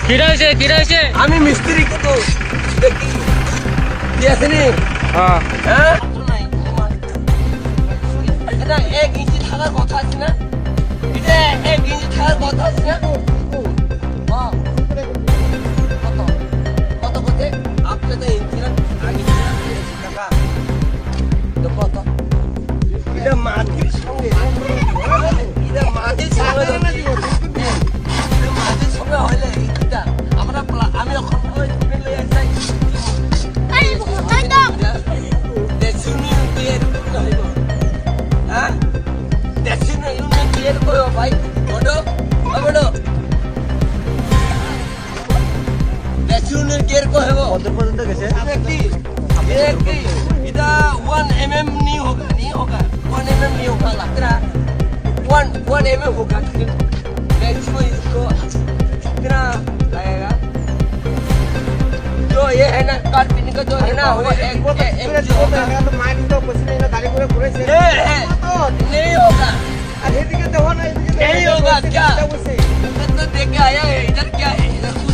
কি রয়েছে আমি মিস্ত্রি কত দেখি কি আছে নি হ্যাঁ হ্যাঁ এটা 1 ইঞ্চি থাকার কথা আছে না এটা 1 ইঞ্চি থাকার কথা আছে না হ্যাঁ কত করতে আপনি তো ইন্সুরেন্স আগে টাকা তো কত এটা মাটির সঙ্গে এটা মাটির সঙ্গে মাটির সঙ্গে হইলে এটা আমরা আমি এখন ওই কিনে লই আসি দেশুনি বিয়ের হইব হ্যাঁ দেশুনি ইউনিয়ন বিয়ের কইও ভাই বড় বড় দেশুনি বিয়ের কইব কত পর্যন্ত গেছে একটি এটা 1 mm नहीं होगा 1 mm नहीं होगा लगता 1 mm होगा मैक्सिमम इसको कितना लगेगा जो ये है ना कार्पिन का जो है ना वो एक होगा तो माइक तो पसीने ना गाड़ी पूरे पूरे से नहीं होगा अरे देखिए तो ना नहीं होगा क्या तो देख के आया है इधर क्या है इधर कुछ